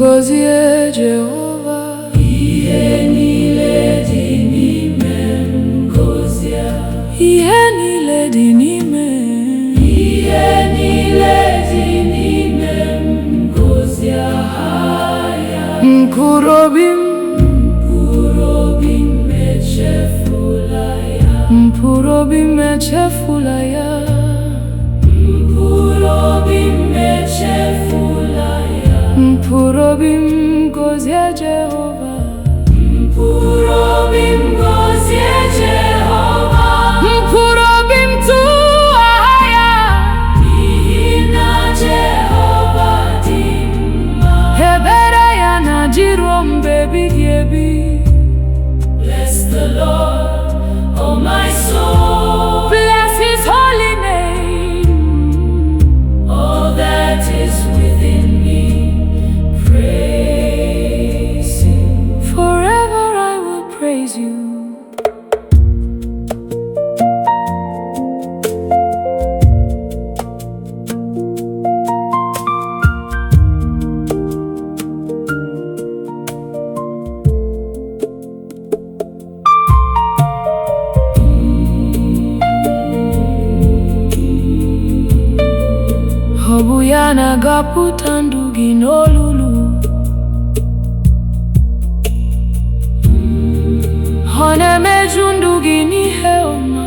Mgozie Jehova, ihe niile dị n'ime ngozia. Ihe niile dị n'ime, ihe niile dị n'ime ngozia ya. Mkpụrụ obi m, mkpụrụ obi m echefula ya. Mkpụrụ obi m echefula ya. Mkpụrụ obi m echefula ya. Mkpụrụ obi m gọzie Jehova. Mkpụrụ obi m gọzie Jehova. Mkpụrụ obi m too aha ya. N'ihi na Jehova dị mma. Ebere ya na-adị ruo mgbe ebighị ebi. Bless the Lord, oh my soul. Bless His holy name. All that is within me, praise Him. Forever I will praise you. Ọ bụ ya na-agapụta ndụ gị n'olulu. Ọ na-emeju ndụ gị n'ihe ọma.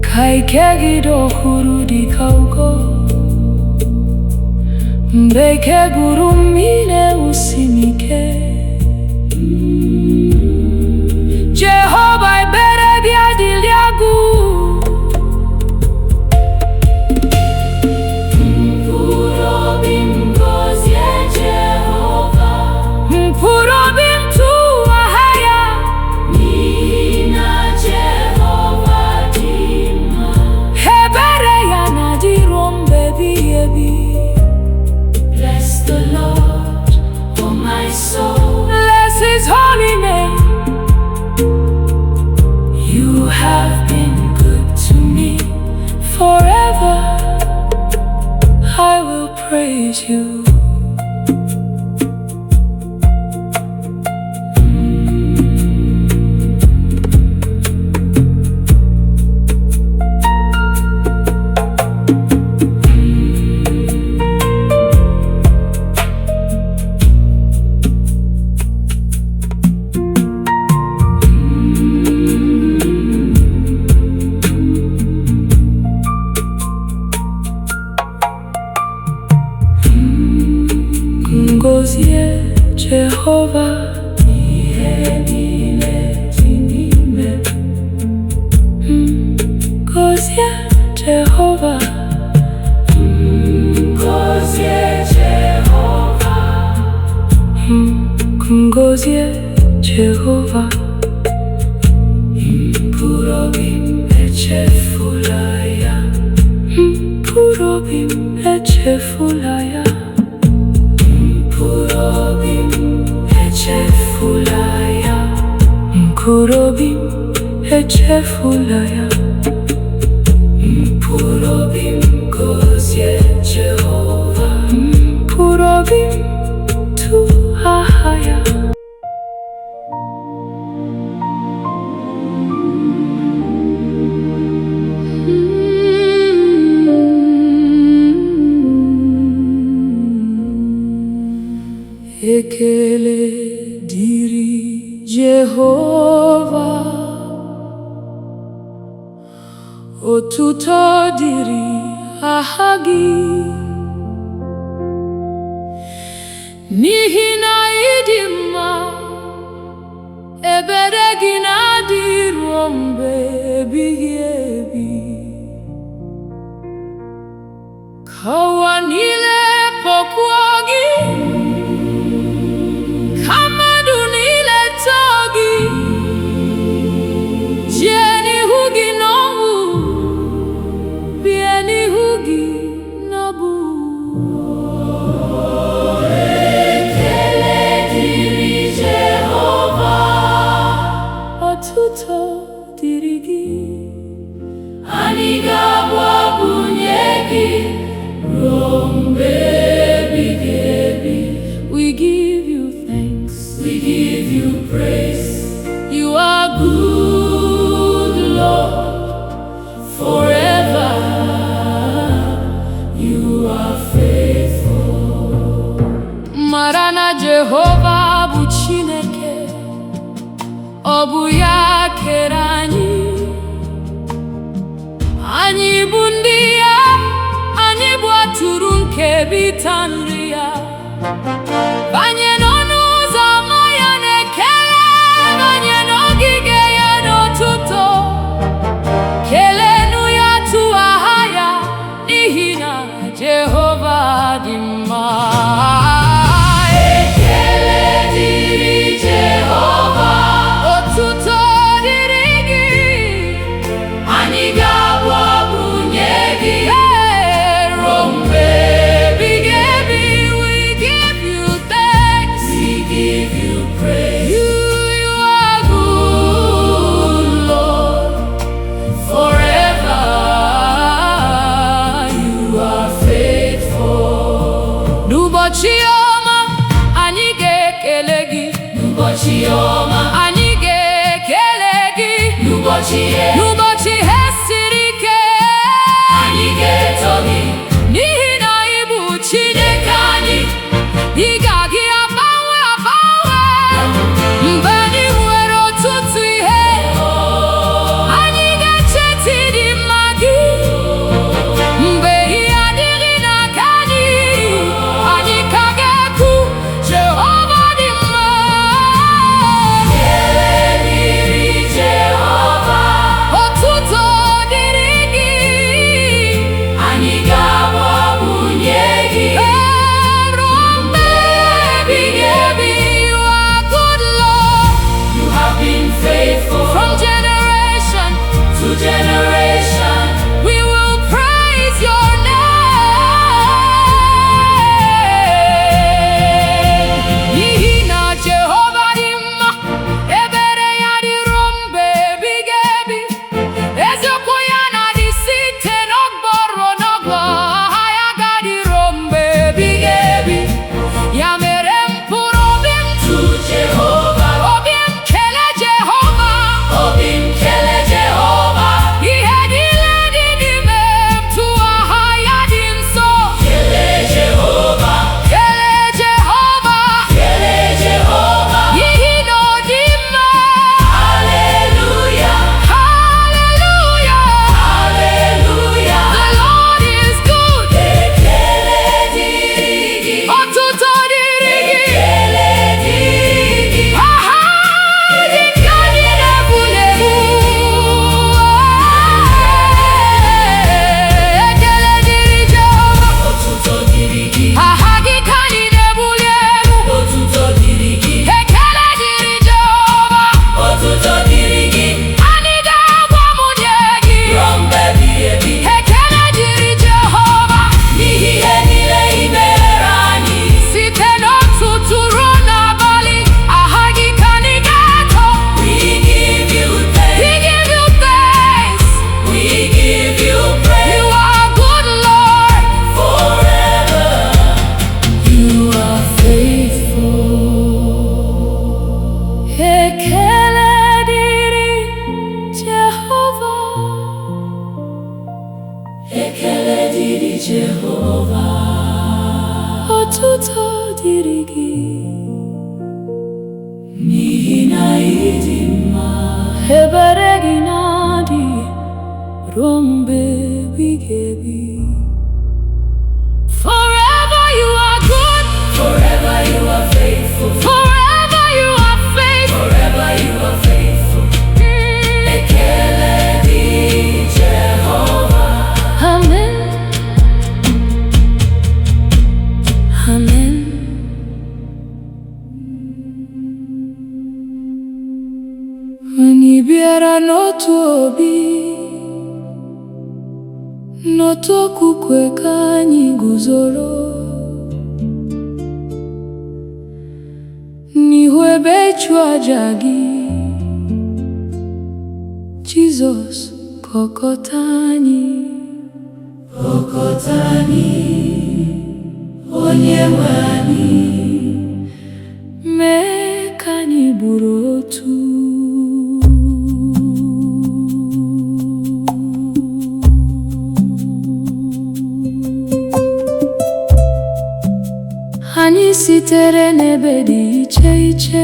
Ka ike gị dị ọhụrụ dị ka ugo. Mgbe ike gwụrụ m, ị na-ewusi m ike. Jehova, ebere gị adịghị agwụ. Bless the Lord, oh my soul. Bless His holy name. You have been good to me. Forever I will praise you. Mgozie Jehova, ihe niile dị n'ime. Mgozie Jehova, mgozie Jehova. Mgozie Jehova. Mkpụrụ obi m echefula ya. Mkpụrụ obi m echefula ya. Mkpụrụ obi m echefula ya. Mkpụrụ obi m echefula ya. Mkpụrụ obi m gọzie Jehova. Mkpụrụ obi m too aha ya. Ekele dịrị Jehova, otuto dịrị aha gị. N'ihi na ị dị mma, ebere gị na-adị ruo mgbe ebighị ebi. Ka ụwa niile kpọkuo gị. Otuto dịrị gị. Anyị ga-abụ abụ nye gị ruo mgbe ebighị ebi. weta nri ya. Banye n'ọnụ ụzọ ama ya na-ekele, banye n'ogige ya n'ụtụtụ. Kelenu ya, tụọ aha ya, n'ihi na Jehova dị mma. Ekele dịrị Jehova, otuto dịrị gị. Anyị ga-abụ abụ nye gị ruo mgbe ebighị ebi. We give you thanks, we give you praise. You are good, Lord, forever. You are faithful. N'ụbọchị ọma anyị ga-ekele gị. N'ụbọchị ọma anyị ga-ekele gị. N'ụbọchị ha siri ike anyị ga-eto gị. N'ihi na ị bụ Chineke anyị, ị gaghị agbanwe agbanwe. Mgbe anyị nwere ọtụtụ ihe, anyị ga-echeta ịdị mma gị. Mgbe ihe adịghị n'aka anyị, anyị ka ga-ekwu Jehova dị mma. Ekele dịrị Jehova, otuto dịrị gị. Anyị ga-abụ abụ nye gị ruo mgbe ebighị ebi. You are good, Lord. You have been faithful from generation to generation. We will praise your name. N'ihi na Jehova dị mma, ebere ya dị ruo mgbe ebighị ebi. Eziokwu ya na-adị site n'ọgbọ ruo n'ọgbọ, aha ya ga-adị ruo mgbe ebighị ebi. Ya mere mkpụrụ obi m tụ Jehova, obi m kele Jehova, obi m kele Jehova. Ihe niile dị n'ime m tụọ aha ya dị nsọ. Kele Jehova, kele Jehova, kele Jehova. N'ihi na ọ dị mma. Hallelujah, hallelujah, hallelujah. The Lord is good. Ekele dịrị gị, otuto dịrị gị. Ekele dịrị gị. Aha dị ka anyị na-ebuli ebu. Ekele dịrị Jehova, otuto dịrị gị. Aha gị ka anyị na-ebuli elu. Otuto dịrị gị. Ekele dịrị Jehova, otuto dịrị gị. Anyị ga-agwa m nye gị ruo mgbe ebighị ebi. Ekele dịrị Jehova, n'ihi ihe niile ị mere anyị. Site n'ụtụtụ ruo n'abalị, aha gị ka anyị ga-eto. We give you thanks, we give you thanks, we give you praise. You are good, Lord, forever. You are faithful. Ekele dịrị Jehova, ekele dịrị Jehova, otuto dịrị gị. N'ihi na ị dị mma, ebere gị na-adị ruo mgbe ebighị ebi. Forever you are good, forever you are faithful, forever you are faithful, forever you are faithful. Ekele dịrị Jehova. Amen, amen. Anyị bịara n'otu obi, n'otu okwukwe ka anyị guzoro n'ihu ebe ịchụ aja gị. Jizọs, kpọkọta anyị, kpọkọta anyị, onye nwe anyị, mee ka anyị bụrụ otu. Anyị sitere n'ebe dị iche iche,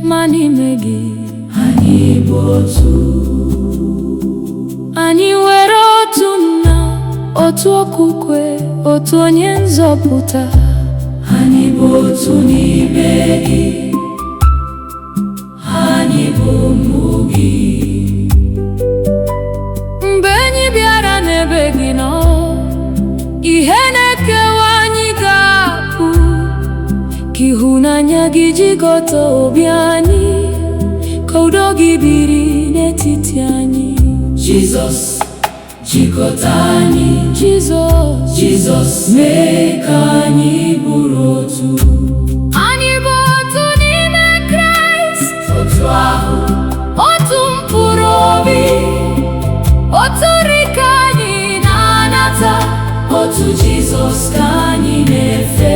ma n'ime gị anyị bụ otu. Anyị nwere otu nna, otu okwukwe, otu onye nzọpụta. Anyị bụ otu n'ime gị, anyị bụ ụmụ gị. Mgbe anyị bịara n'ebe gị nọ, ihe na-ekewa anyị ga-apụ. Ka ịhụnanya gị jikọta obi anyị, ka udo gị biri n'etiti anyị. Jizọs, jikọta anyị. Jizọs, mee ka anyị bụrụ otu. Anyị bụ otu n'ime Kraịst, otu ahụ, otu mkpụrụ obi, otu nri ka anyị na-anata, otu Jizọs ka anyị na-efe.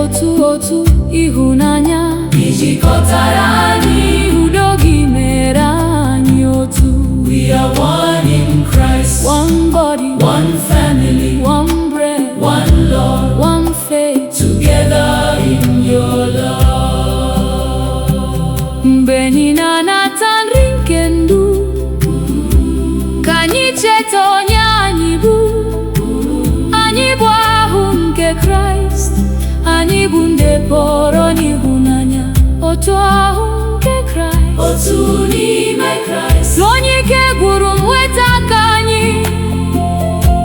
Otu ịhụnanya ijikọtara anyị, udo gị mere anyị otu. We are one in Christ, one body, one family, one bread, one Lord, one faith, together in your love. Mgbe anyị na-anata nri nke ndụ, ka anyị cheta onye anyị bụ. Anyị bụ ahụ nke Kraịst, anyị bụ ndị kpọrọ n'ịhụnanya. Otu ahụ nke Kraịst, otu n'ime Kraịst. Onye ike gwụrụ nweta ka anyị,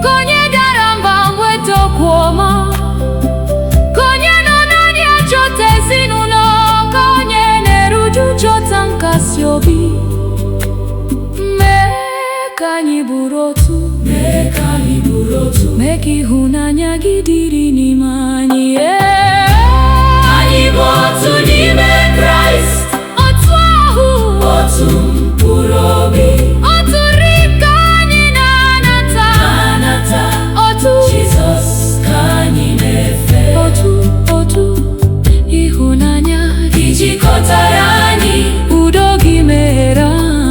ka onye dara mba nweta okwu ọma, ka onye nọ naanị achọta ezinụlọ, ka onye na-eruju chọta nkasi obi. Mee ka anyị bụrụ otu, mee ka anyị bụrụ otu, mee ka ịhụnanya gị dịrị n'ime anyị. Anyị bụ otu n'ime Kraịst, otu ahụ, otu mkpụrụ obi, otu nri ka anyị na-anata, otu Jizọs ka anyị na-efe. Otu ịhụnanya gị jikọtara anyị, udo gị mere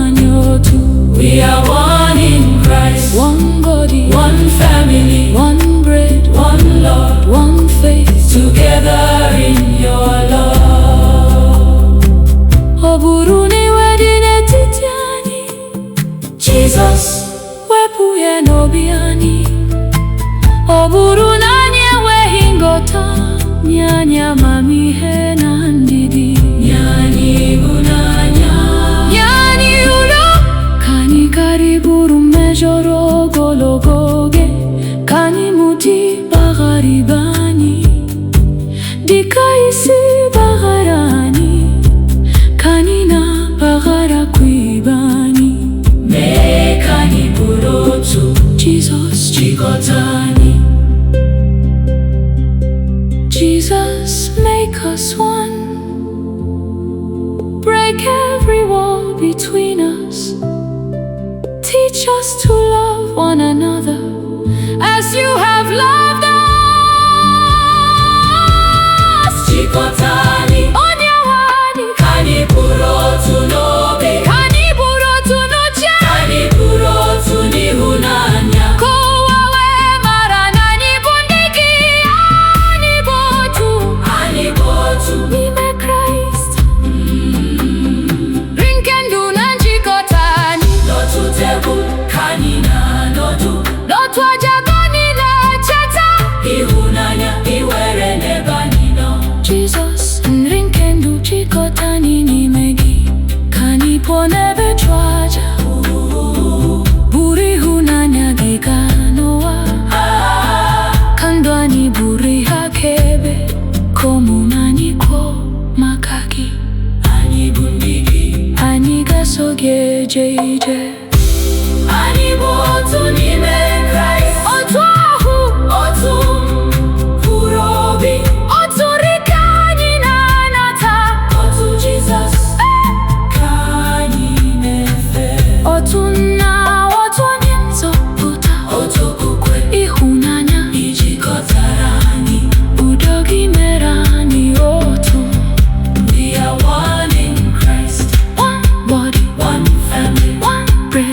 anyị otu. We are one in Christ, one body, one family, one bread, one Lord, one faith, together in your love. Ọ bụrụ na iwe dị n'etiti anyị, Jizọs, wepụ ya n'obi anyị. Ọ bụrụ na anyị enweghị nghọta, nye anyị amamihe na ndidi. Nye anyị ịhụnanya, nye anyị udo, ka anyị ghara bụrụ mmejọrọ ogologo oge. Ka anyị mụta ịgbaghara ibe anyị, dịka isi gbaghara anyị, ka anyị na-agbagharakwa ibe anyị. Mee ka anyị bụrụ otu, Jizọs, jikọta anyị. Jesus, make us one. Break every wall between us. Teach us to love one another as you have loved us. Jikọta anyị, onye nwe anyị, ka anyị bụrụ otu n'obi, ka anyị bụrụ otu n'uche, ka anyị bụrụ otu n'ịhụnanya. Ka ụwa wee mara na anyị bụ ndị gị. Anyị bụ otu n'ime Kraịst. Nri nke ndụ na njikọta anyị, n'otu tebụl ka anyị na-anọdụ, n'otu aja ka anyị na-echeta ịhụnanya iwere n'ebe anyị nọ. Jizọs, nri nke ndụ jikọta anyị n'ime gị, ka anyị pụọ n'ebe chụọ aja, buru ịhụnanya gị gaa n'ụwa. Ka ndụ anyị bụrụ ihe akaebe, ka omume anyị kwuo maka gị. Anyị bụ ndị gị, anyị ga-eso gị eje ije. Anyị bụ otu n'ime Kraịst, otu ahụ, otu mkpụrụ obi, otu nri ka anyị na-anata, otu Jizọs ka anyị na-efe. Otu nna, otu onye nzọpụta, otu okwukwe, ịhụnanya ijikọtara anyị, udo gị mere anyị otu. We are one in Christ, one body, one family, one bread.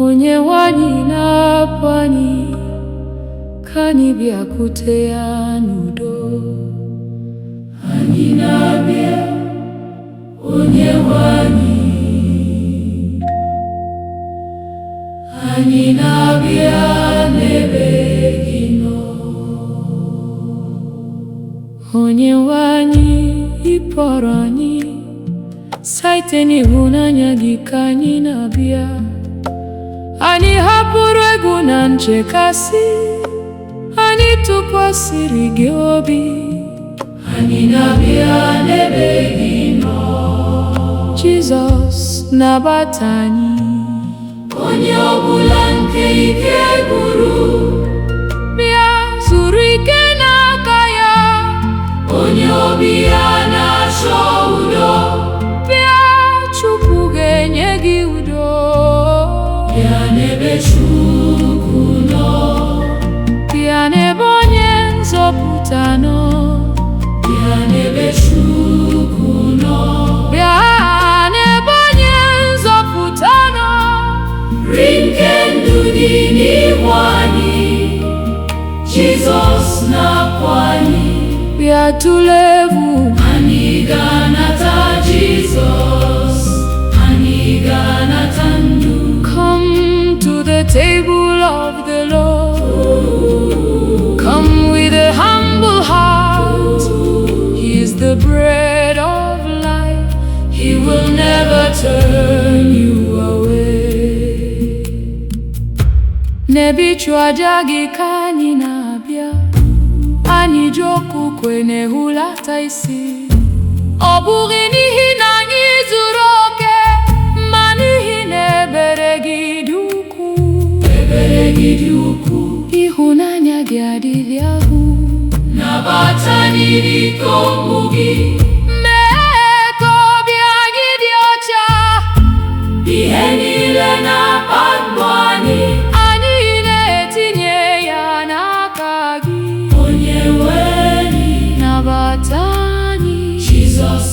Onyenwe anyị na-abụ anyị ka anyị bịakwute ya n'udo. Anyị na-abịa, Onyenwe anyị. Anyị na-abịa n'ebe gị nọ. Onyenwe anyị, ị kpọrọ anyị site n'ịhụnanya gị ka anyị na-abịa. Anyị hapụrụ egwu na nchekasị, anyị tụkwasịrị gị obi. Anyị na-abịa n'ebe gị nọ. Jizọs nabata anyị. Onye ọbụla nke ike gwụrụ, bịa zuru ike n'aka ya. Onye obi ya na-achọ udo, bịa Chukwu ga-enye gị udo. Bịa n'ebe Chukwu nọ, bịa n'ebe onye nzọpụta nọ. Bịa n'ebe Chukwu nọ, bịa n'ebe onye nzọpụta nọ. Nri nke ndụ dị n'ihu anyị, Jizọs na-akpọ anyị. Bịa tụlee egwu, anyị ga-anata Jizọs, anyị ga-anata ndụ. Come to the table of the Lord. Come with a humble heart. He is the bread of life. He will never turn you away. N'ebe ịchụ aja gị ka anyị na-abịa. Anyị ji okwukwe na-ehulata isi. Ọ bụghị n'ihi na anyị zuru oke, ma n'ihi na ebere gị dị ukwuu. Ebere gị dị ukwuu, ịhụnanya gị adịghị agwụ. Nabata anyị dịka ụmụ gị, mee ka obi anyị dị ọcha. Ihe niile na-akpagbu anyị, anyị na-etinye ya n'aka gị. Onyenwe anyị, nabata anyị. Jizọs,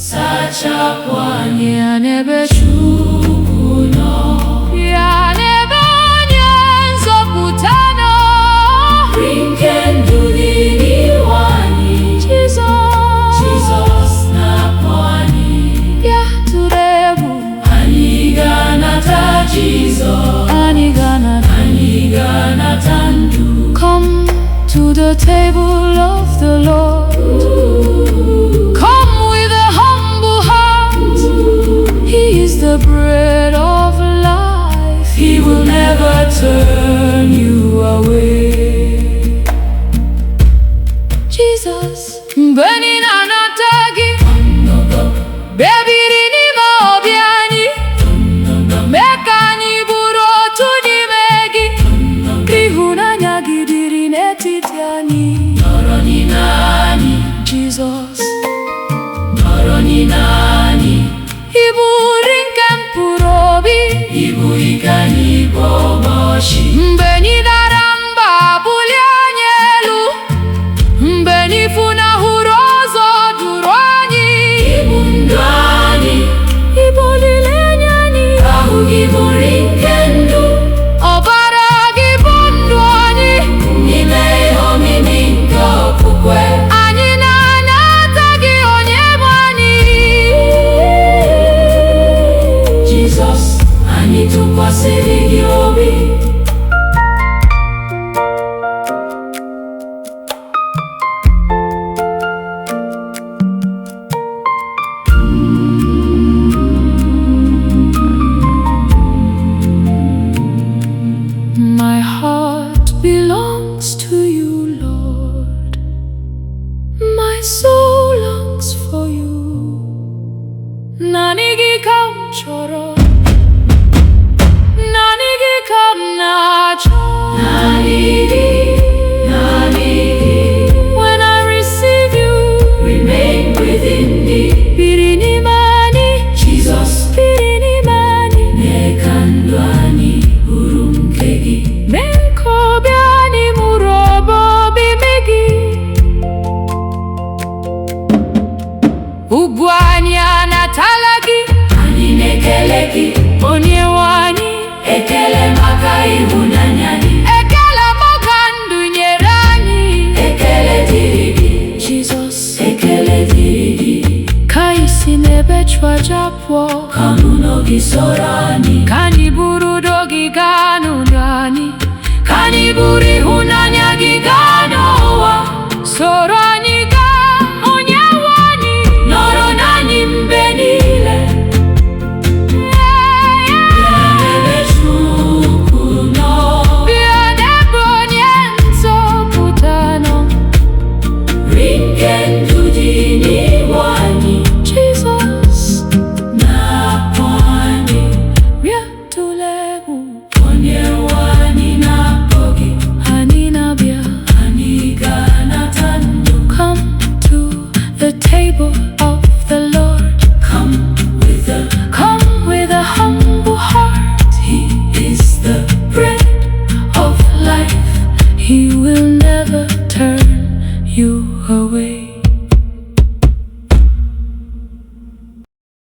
sachapụ anyị. Ya n'ebe Chukwu nọ, ya n'ebe onye nzọpụta nọ. Nri nke ndụ dị n'ihu anyị, Jizọs na-akpọ anyị. Bịa tụrụ egwu, anyị ga-anata Jizọs, anyị ga-anata ndụ. Come to the table of the Lord. Come with a humble heart. He is the bread of life. He will never turn you away. Jesus, mgbe anyị na-anata gị, bịa biri n'ime obi anyị. Mee ka anyị bụrụ otu n'ime gị. Ịhụnanya gị dịrị n'etiti anyị. Nọrọ n'ime anyị, Jizọs, nọrọ n'ime anyị. Ịbụ nri nke mkpụrụ obi, ịbụ ike anyị bụ ụbọchị. Mgbe anyị dara mba, bulie anyị elu. Mgbe anyị funahụrụ ụzọ, duru anyị. Ịbụ ndụ anyị, ịbụ olileanya anyị. Ahụ gị bụ nri nke ndụ, ọbara gị bụ ndụ anyị. N'ime ihe omimi nke okwukwe, anyị na-anata gị, Onyenwe anyị. Jizọs, anyị tụkwasịrị gị obi. My heart belongs to you, Lord. My soul longs for you. Nani gi ka m chọrọ, nani gi gị soro anyị.